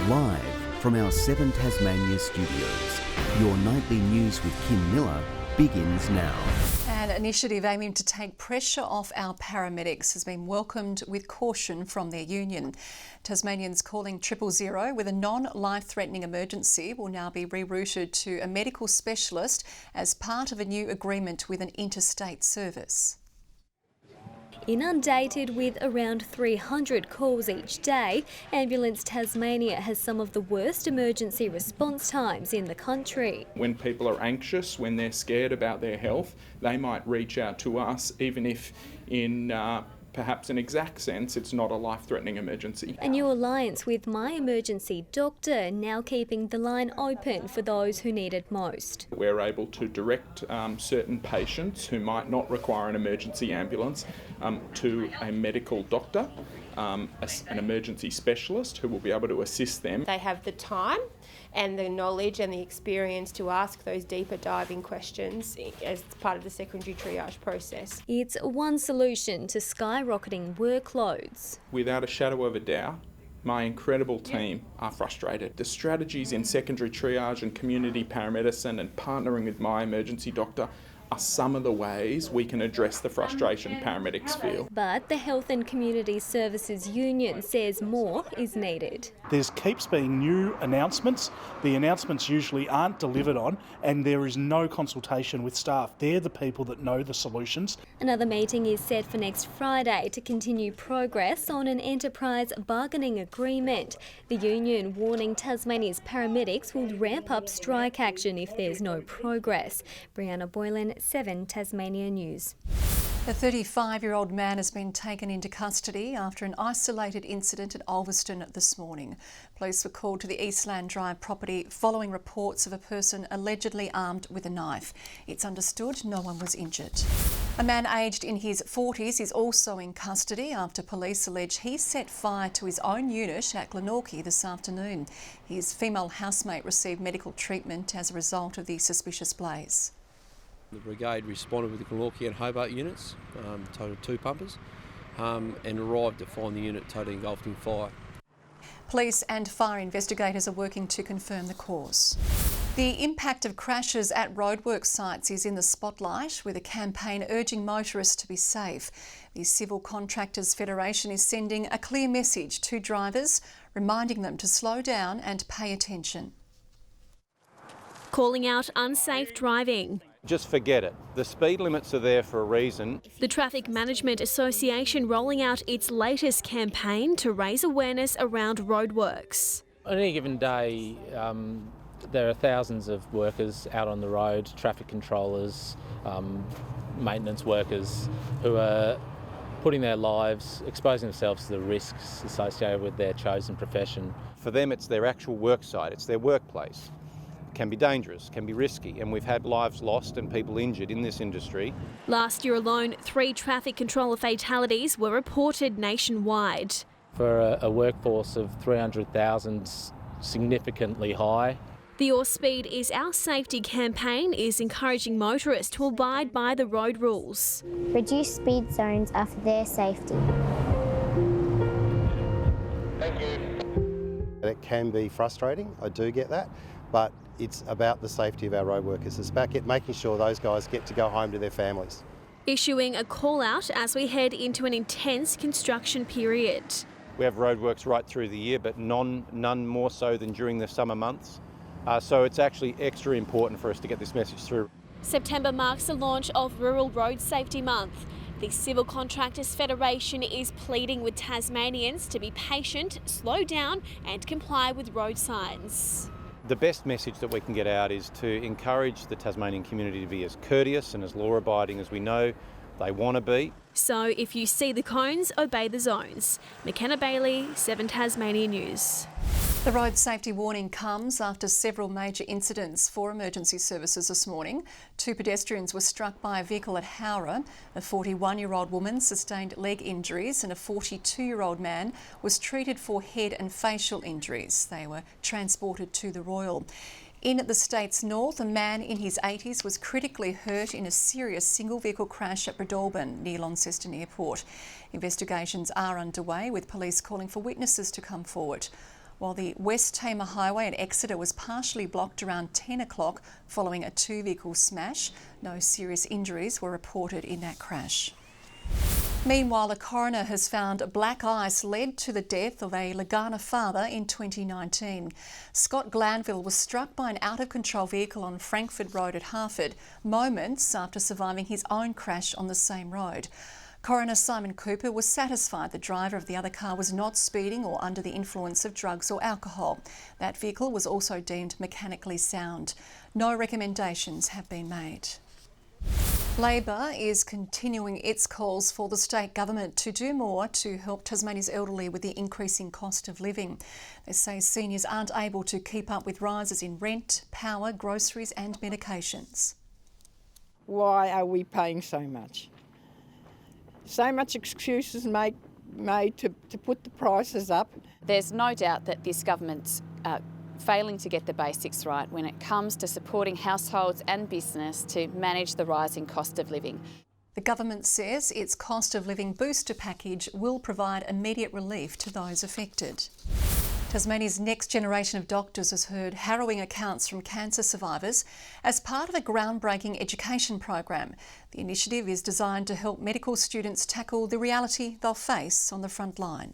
Live from our 7 Tasmania studios, your nightly news with Kim Miller begins now. An initiative aiming to take pressure off our paramedics has been welcomed with caution from their union. Tasmanians calling 000 with a non-life-threatening emergency will now be rerouted to a medical specialist as part of a new agreement with an interstate service. Inundated with around 300 calls each day, Ambulance Tasmania has some of the worst emergency response times in the country. When people are anxious, when they're scared about their health, they might reach out to us, even if in perhaps an exact sense it's not a life-threatening emergency. A new alliance with My Emergency Doctor now keeping the line open for those who need it most. We're able to direct certain patients who might not require an emergency ambulance to a medical doctor, an emergency specialist who will be able to assist them. They have the time and the knowledge and the experience to ask those deeper diving questions as part of the secondary triage process. It's one solution to skyrocketing workloads. Without a shadow of a doubt, my incredible team are frustrated. The strategies in secondary triage and community paramedicine and partnering with My Emergency Doctor are some of the ways we can address the frustration paramedics feel. But the Health and Community Services Union says more is needed. There keeps being new announcements. The announcements usually aren't delivered on, and there is no consultation with staff. They're the people that know the solutions. Another meeting is set for next Friday to continue progress on an enterprise bargaining agreement. The union warning Tasmania's paramedics will ramp up strike action if there's no progress. Brianna Boylan, 7 Tasmania News. A 35-year-old man has been taken into custody after an isolated incident at Ulverston this morning. Police were called to the Eastland Drive property following reports of a person allegedly armed with a knife. It's understood no one was injured. A man aged in his 40s is also in custody after police allege he set fire to his own unit at Glenorchy this afternoon. His female housemate received medical treatment as a result of the suspicious blaze. The brigade responded with the Glenorchy and Hobart units, total 2 pumpers, and arrived to find the unit totally engulfed in fire. Police and fire investigators are working to confirm the cause. The impact of crashes at roadwork sites is in the spotlight, with a campaign urging motorists to be safe. The Civil Contractors Federation is sending a clear message to drivers, reminding them to slow down and pay attention. Calling out unsafe driving. Just forget it. The speed limits are there for a reason. The Traffic Management Association rolling out its latest campaign to raise awareness around roadworks. On any given day, there are thousands of workers out on the road, traffic controllers, maintenance workers, who are putting their lives, exposing themselves to the risks associated with their chosen profession. For them, it's their actual work site, it's their workplace. Can be dangerous, can be risky, and we've had lives lost and people injured in this industry. Last year alone, 3 traffic controller fatalities were reported nationwide. For a workforce of 300,000, significantly high. The Your Speed is Our Safety campaign is encouraging motorists to abide by the road rules. Reduced speed zones are for their safety. Thank you. It can be frustrating, I do get that, but it's about the safety of our road workers. It's about making sure those guys get to go home to their families. Issuing a call out as we head into an intense construction period. We have roadworks right through the year, but none more so than during the summer months. So it's actually extra important for us to get this message through. September marks the launch of Rural Road Safety Month. The Civil Contractors Federation is pleading with Tasmanians to be patient, slow down and comply with road signs. The best message that we can get out is to encourage the Tasmanian community to be as courteous and as law-abiding as we know they want to be. So if you see the cones, obey the zones. McKenna Bailey, 7 Tasmania News. The road safety warning comes after several major incidents for emergency services this morning. 2 pedestrians were struck by a vehicle at Howrah. A 41-year-old woman sustained leg injuries and a 42-year-old man was treated for head and facial injuries. They were transported to the Royal. In the state's north, a man in his 80s was critically hurt in a serious single-vehicle crash at Breadalbane near Launceston Airport. Investigations are underway, with police calling for witnesses to come forward. while the West Tamar Highway at Exeter was partially blocked around 10 o'clock following a two-vehicle smash. No serious injuries were reported in that crash. Meanwhile, a coroner has found black ice led to the death of a Legana father in 2019. Scott Glanville was struck by an out-of-control vehicle on Frankfurt Road at Harford, moments after surviving his own crash on the same road. Coroner Simon Cooper was satisfied the driver of the other car was not speeding or under the influence of drugs or alcohol. That vehicle was also deemed mechanically sound. No recommendations have been made. Labor is continuing its calls for the state government to do more to help Tasmania's elderly with the increasing cost of living. They say seniors aren't able to keep up with rises in rent, power, groceries and medications. Why are we paying so much? So much excuses made to put the prices up. There's no doubt that this government's failing to get the basics right when it comes to supporting households and business to manage the rising cost of living. The government says its cost of living booster package will provide immediate relief to those affected. Tasmania's next generation of doctors has heard harrowing accounts from cancer survivors as part of a groundbreaking education program. The initiative is designed to help medical students tackle the reality they'll face on the front line.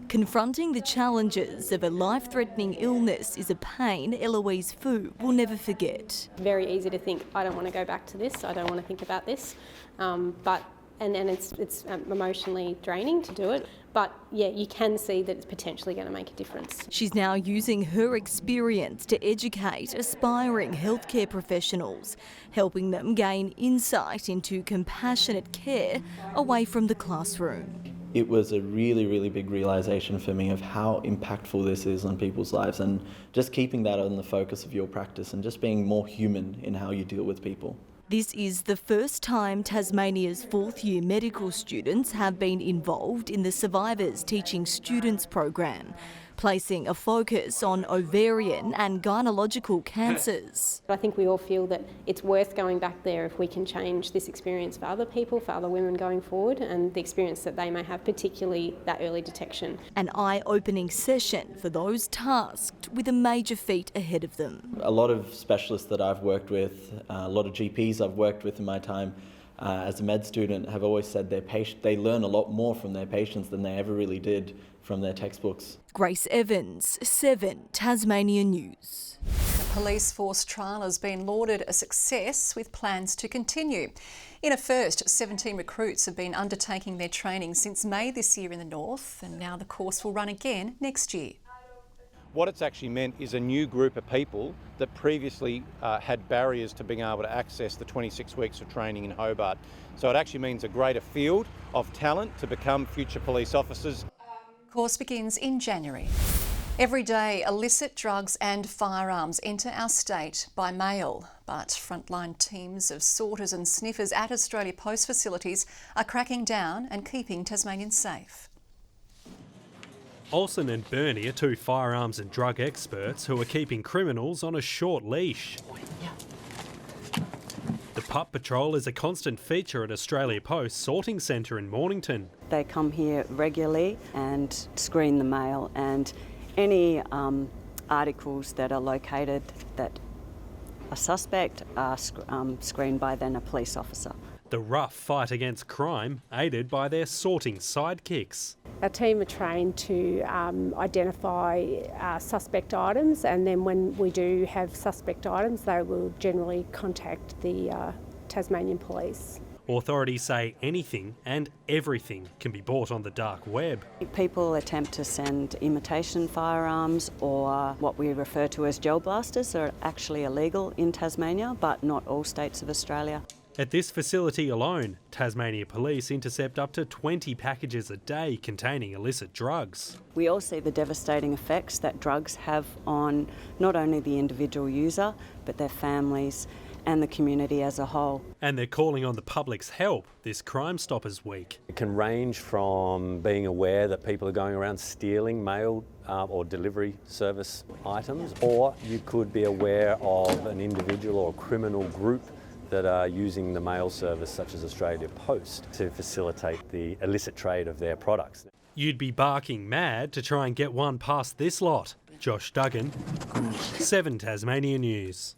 Confronting the challenges of a life-threatening illness is a pain Eloise Fu will never forget. Very easy to think, I don't want to go back to this, I don't want to think about this, but it's emotionally draining to do it. But yeah, you can see that it's potentially going to make a difference. She's now using her experience to educate aspiring healthcare professionals, helping them gain insight into compassionate care away from the classroom. It was a really, really big realisation for me of how impactful this is on people's lives, and just keeping that on the focus of your practice and just being more human in how you deal with people. This is the first time Tasmania's fourth-year medical students have been involved in the Survivors Teaching Students program, placing a focus on ovarian and gynecological cancers. I think we all feel that it's worth going back there if we can change this experience for other people, for other women going forward, and the experience that they may have, particularly that early detection. An eye-opening session for those tasked with a major feat ahead of them. A lot of specialists that I've worked with, a lot of GPs I've worked with in my time as a med student have always said they learn a lot more from their patients than they ever really did from their textbooks. Grace Evans, 7 Tasmania News. The police force trial has been lauded a success with plans to continue. In a first, 17 recruits have been undertaking their training since May this year in the north, and now the course will run again next year. What it's actually meant is a new group of people that previously had barriers to being able to access the 26 weeks of training in Hobart. So it actually means a greater field of talent to become future police officers. Course begins in January. Every day, illicit drugs and firearms enter our state by mail, but frontline teams of sorters and sniffers at Australia Post facilities are cracking down and keeping Tasmanians safe. Olsen and Burney are two firearms and drug experts who are keeping criminals on a short leash. The Pup Patrol is a constant feature at Australia Post Sorting Centre in Mornington. They come here regularly and screen the mail, and any articles that are located that are suspect are screened by then a police officer. The rough fight against crime aided by their sorting sidekicks. Our team are trained to identify suspect items, and then when we do have suspect items, they will generally contact the Tasmanian Police. Authorities say anything and everything can be bought on the dark web. People attempt to send imitation firearms, or what we refer to as gel blasters, are actually illegal in Tasmania, but not all states of Australia. At this facility alone, Tasmania Police intercept up to 20 packages a day containing illicit drugs. We all see the devastating effects that drugs have on not only the individual user, but their families and the community as a whole. And they're calling on the public's help this Crime Stoppers Week. It can range from being aware that people are going around stealing mail or delivery service items, or you could be aware of an individual or criminal group that are using the mail service such as Australia Post to facilitate the illicit trade of their products. You'd be barking mad to try and get one past this lot. Josh Duggan, 7 Tasmania News.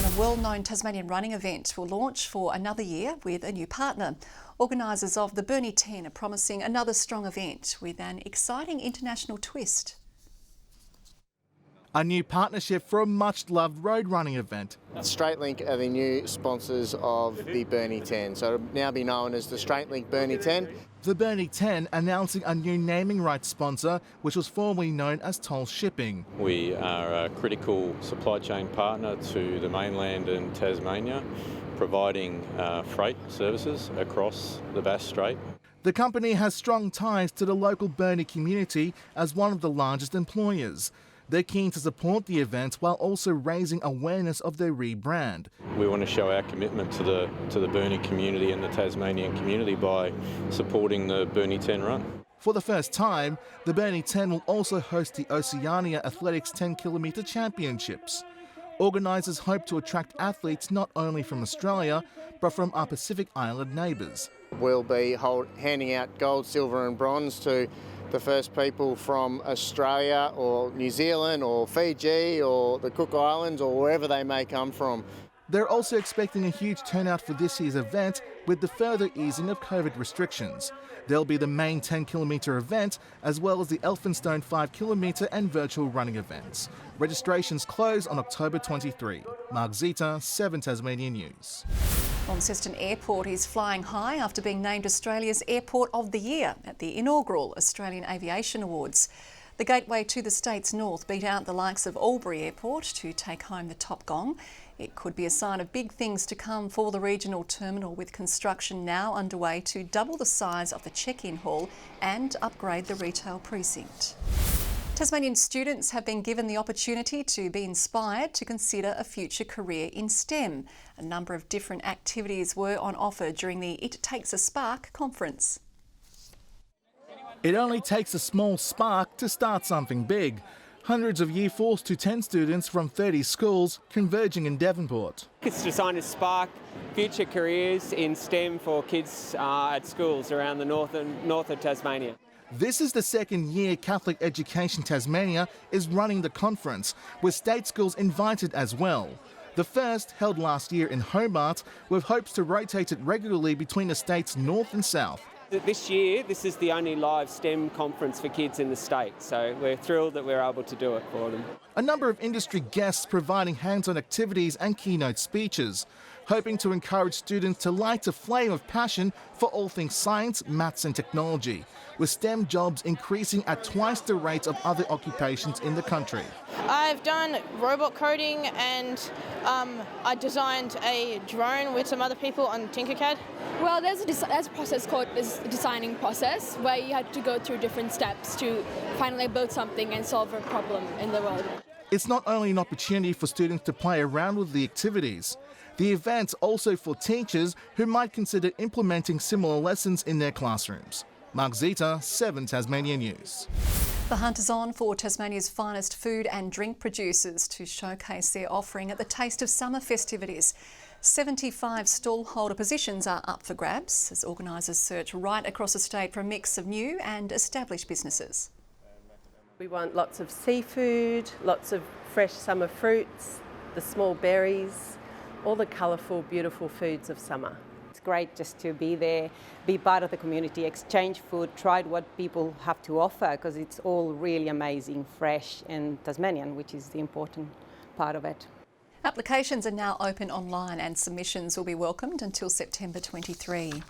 And a well-known Tasmanian running event will launch for another year with a new partner. Organisers of the Burnie 10 are promising another strong event with an exciting international twist. A new partnership for a much-loved road running event. StraightLink are the new sponsors of the Burnie 10, so it'll now be known as the StraightLink Burnie 10. The Burnie 10 announcing a new naming rights sponsor, which was formerly known as Toll Shipping. We are a critical supply chain partner to the mainland and Tasmania, providing freight services across the Bass Strait. The company has strong ties to the local Burnie community as one of the largest employers. They're keen to support the event while also raising awareness of their rebrand. We want to show our commitment to the Burnie community and the Tasmanian community by supporting the Burnie 10 run. For the first time, the Burnie 10 will also host the Oceania Athletics 10km Championships. Organisers hope to attract athletes not only from Australia, but from our Pacific Island neighbours. We'll be handing out gold, silver and bronze to the first people from Australia or New Zealand or Fiji or the Cook Islands or wherever they may come from. They're also expecting a huge turnout for this year's event with the further easing of COVID restrictions. There'll be the main 10km event as well as the Elphinstone 5km and virtual running events. Registrations close on October 23. Mark Zita, 7 Tasmania News. Launceston Airport is flying high after being named Australia's Airport of the Year at the inaugural Australian Aviation Awards. The gateway to the state's north beat out the likes of Albury Airport to take home the top gong. It could be a sign of big things to come for the regional terminal, with construction now underway to double the size of the check-in hall and upgrade the retail precinct. Tasmanian students have been given the opportunity to be inspired to consider a future career in STEM. A number of different activities were on offer during the It Takes a Spark conference. It only takes a small spark to start something big. Hundreds of Year 4 to 10 students from 30 schools converging in Devonport. It's designed to spark future careers in STEM for kids at schools around the north of Tasmania. This is the second year Catholic Education Tasmania is running the conference, with state schools invited as well. The first, held last year in Hobart, with hopes to rotate it regularly between the state's north and south. This year, this is the only live STEM conference for kids in the state, so we're thrilled that we're able to do it for them. A number of industry guests providing hands-on activities and keynote speeches, hoping to encourage students to light a flame of passion for all things science, maths and technology, with STEM jobs increasing at twice the rate of other occupations in the country. I've done robot coding and I designed a drone with some other people on Tinkercad. Well, there's a process called this designing process where you have to go through different steps to finally build something and solve a problem in the world. It's not only an opportunity for students to play around with the activities. The event's also for teachers who might consider implementing similar lessons in their classrooms. Mark Zita, 7 Tasmania News. The hunt is on for Tasmania's finest food and drink producers to showcase their offering at the Taste of Summer festivities. 75 stallholder positions are up for grabs as organisers search right across the state for a mix of new and established businesses. We want lots of seafood, lots of fresh summer fruits, the small berries, all the colourful, beautiful foods of summer. It's great just to be there, be part of the community, exchange food, try what people have to offer, because it's all really amazing, fresh and Tasmanian, which is the important part of it. Applications are now open online and submissions will be welcomed until September 23.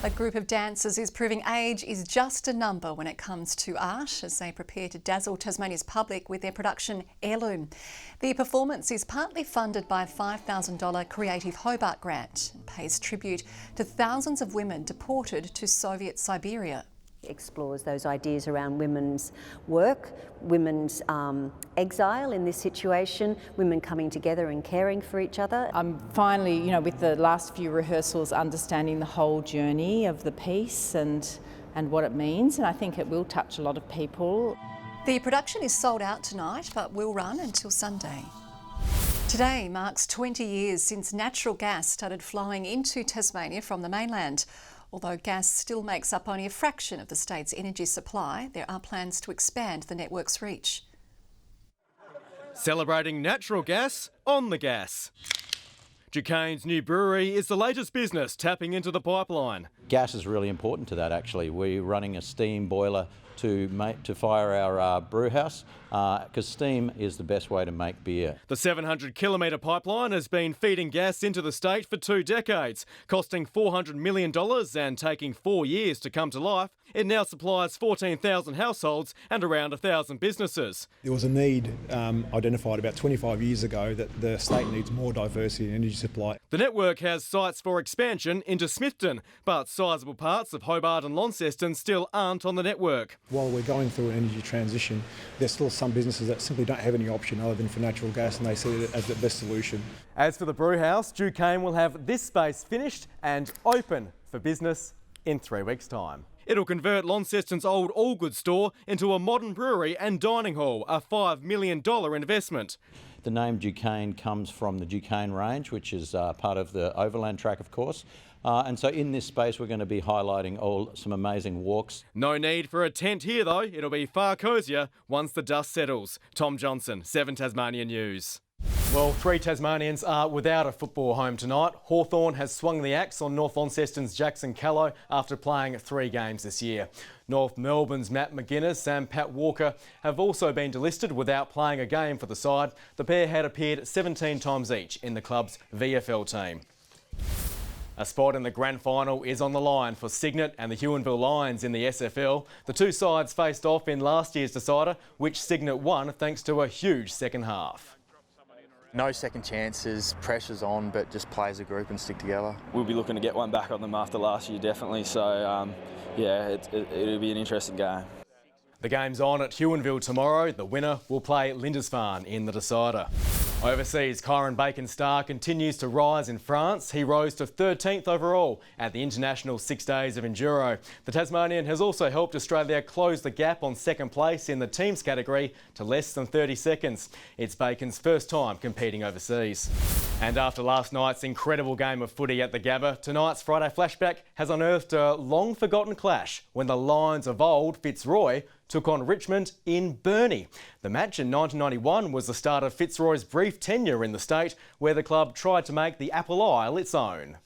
A group of dancers is proving age is just a number when it comes to art as they prepare to dazzle Tasmania's public with their production Heirloom. The performance is partly funded by a $5,000 Creative Hobart grant and pays tribute to thousands of women deported to Soviet Siberia. Explores those ideas around women's work, women's exile in this situation, women coming together and caring for each other. I'm finally, with the last few rehearsals, understanding the whole journey of the piece and what it means, and I think it will touch a lot of people. The production is sold out tonight but will run until Sunday. Today marks 20 years since natural gas started flowing into Tasmania from the mainland. Although gas still makes up only a fraction of the state's energy supply, there are plans to expand the network's reach. Celebrating natural gas on the gas. Duquesne's new brewery is the latest business tapping into the pipeline. Gas is really important to that, actually. We're running a steam boiler to fire our brew house because steam is the best way to make beer. The 700-kilometre pipeline has been feeding gas into the state for 2 decades, costing $400 million and taking 4 years to come to life. It now supplies 14,000 households and around 1,000 businesses. There was a need identified about 25 years ago that the state needs more diversity in energy supply. The network has sites for expansion into Smithton, but sizable parts of Hobart and Launceston still aren't on the network. While we're going through an energy transition, there's still some businesses that simply don't have any option other than for natural gas, and they see it as the best solution. As for the brew house, Duquesne will have this space finished and open for business in 3 weeks' time. It'll convert Launceston's old Allgood store into a modern brewery and dining hall, a $5 million investment. The name Duquesne comes from the Duquesne Range, which is part of the Overland Track, of course. And so in this space, we're going to be highlighting some amazing walks. No need for a tent here, though. It'll be far cosier once the dust settles. Tom Johnson, 7 Tasmania News. Well, 3 Tasmanians are without a football home tonight. Hawthorn has swung the axe on North Launceston's Jackson Callow after playing 3 games this year. North Melbourne's Matt McGuinness and Pat Walker have also been delisted without playing a game for the side. The pair had appeared 17 times each in the club's VFL team. A spot in the grand final is on the line for Cygnet and the Huonville Lions in the SFL. The 2 sides faced off in last year's decider, which Cygnet won thanks to a huge second half. No second chances, pressure's on, but just play as a group and stick together. We'll be looking to get one back on them after last year, definitely. So, yeah, it'll be an interesting game. The game's on at Huonville tomorrow. The winner will play Lindisfarne in the decider. Overseas, Kyron Bacon-Starr continues to rise in France. He rose to 13th overall at the International 6 Days of Enduro. The Tasmanian has also helped Australia close the gap on second place in the teams category to less than 30 seconds. It's Bacon's first time competing overseas. And after last night's incredible game of footy at the Gabba, tonight's Friday Flashback has unearthed a long-forgotten clash when the Lions of old, Fitzroy, took on Richmond in Burnie. The match in 1991 was the start of Fitzroy's brief tenure in the state, where the club tried to make the Apple Isle its own.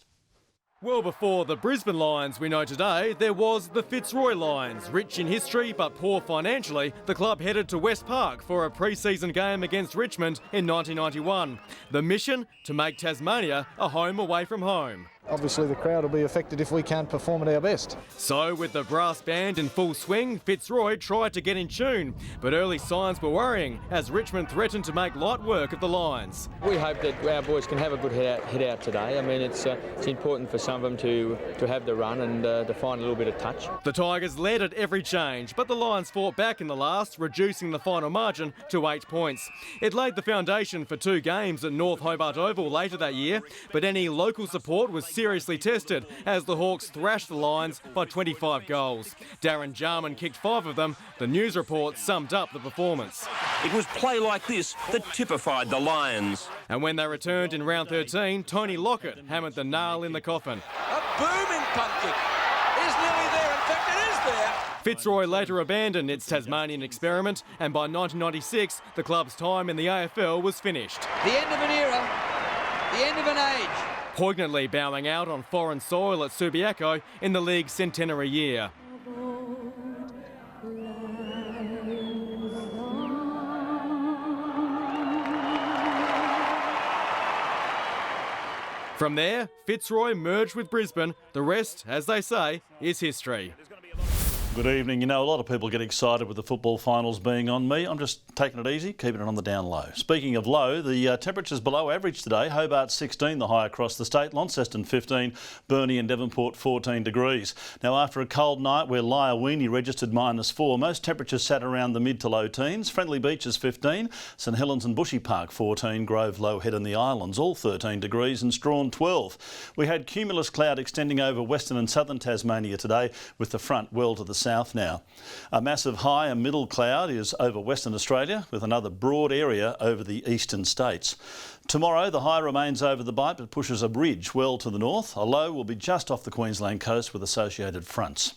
Well before the Brisbane Lions we know today, there was the Fitzroy Lions. Rich in history but poor financially, the club headed to West Park for a pre-season game against Richmond in 1991. The mission? To make Tasmania a home away from home. Obviously the crowd will be affected if we can't perform at our best. So with the brass band in full swing, Fitzroy tried to get in tune, but early signs were worrying as Richmond threatened to make light work of the Lions. We hope that our boys can have a good head out today. I mean, it's important for some of them to have the run and to find a little bit of touch. The Tigers led at every change, but the Lions fought back in the last, reducing the final margin to 8 points. It laid the foundation for 2 games at North Hobart Oval later that year, but any local support was seriously tested as the Hawks thrashed the Lions by 25 goals. Darren Jarman kicked 5 of them. The news report summed up the performance. It was play like this that typified the Lions. And when they returned in round 13, Tony Lockett hammered the nail in the coffin. A booming punt kick is nearly there. In fact, it is there. Fitzroy later abandoned its Tasmanian experiment, and by 1996, the club's time in the AFL was finished. The end of an era, the end of an age. Poignantly bowing out on foreign soil at Subiaco in the league's centenary year. From there, Fitzroy merged with Brisbane. The rest, as they say, is history. Good evening. You know, a lot of people get excited with the football finals being on. Me, I'm just taking it easy, keeping it on the down low. Speaking of low, the temperature's below average today. Hobart 16, the high across the state. Launceston 15, Burnie and Devonport 14 degrees. Now, after a cold night where Lyawini registered -4, most temperatures sat around the mid to low teens. Friendly Beaches 15, St Helens and Bushy Park 14, Grove, Low Head and the Islands all 13 degrees and Strawn 12. We had cumulus cloud extending over western and southern Tasmania today with the front well to the south now. A massive high and middle cloud is over Western Australia, with another broad area over the eastern states. Tomorrow, the high remains over the Bight but pushes a ridge well to the north. A low will be just off the Queensland coast with associated fronts.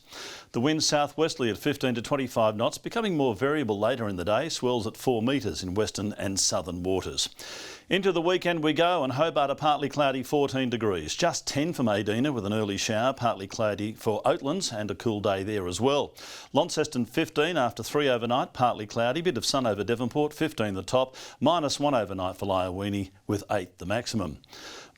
The wind southwesterly at 15 to 25 knots, becoming more variable later in the day, swells at 4 metres in western and southern waters. Into the weekend we go, and Hobart a partly cloudy 14 degrees. Just 10 for Maydena with an early shower, partly cloudy for Oatlands and a cool day there as well. Launceston 15 after 3 overnight, partly cloudy, bit of sun over Devonport, 15 the top, -1 overnight for Lyowini with 8 the maximum.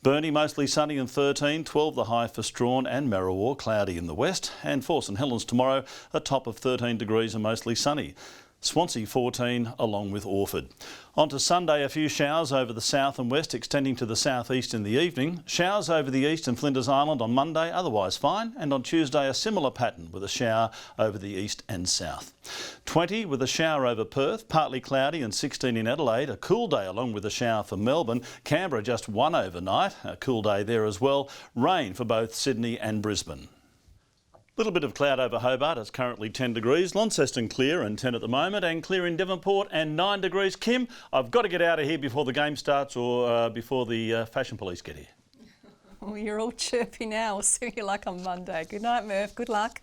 Burnie mostly sunny and 13, 12 the high for Strawn and Marrawar, cloudy in the west, and for St Helens tomorrow a top of 13 degrees and mostly sunny. Swansea 14 along with Orford. On to Sunday, a few showers over the south and west extending to the southeast in the evening. Showers over the east and Flinders Island on Monday, otherwise fine, and on Tuesday a similar pattern with a shower over the east and south. 20 with a shower over Perth, partly cloudy, and 16 in Adelaide. A cool day along with a shower for Melbourne. Canberra just 1 overnight, a cool day there as well. Rain for both Sydney and Brisbane. Little bit of cloud over Hobart, it's currently 10 degrees. Launceston clear and 10 at the moment, and clear in Devonport and 9 degrees. Kim, I've got to get out of here before the game starts or before the fashion police get here. Well, you're all chirpy now. We'll see you like on Monday. Good night, Murph. Good luck.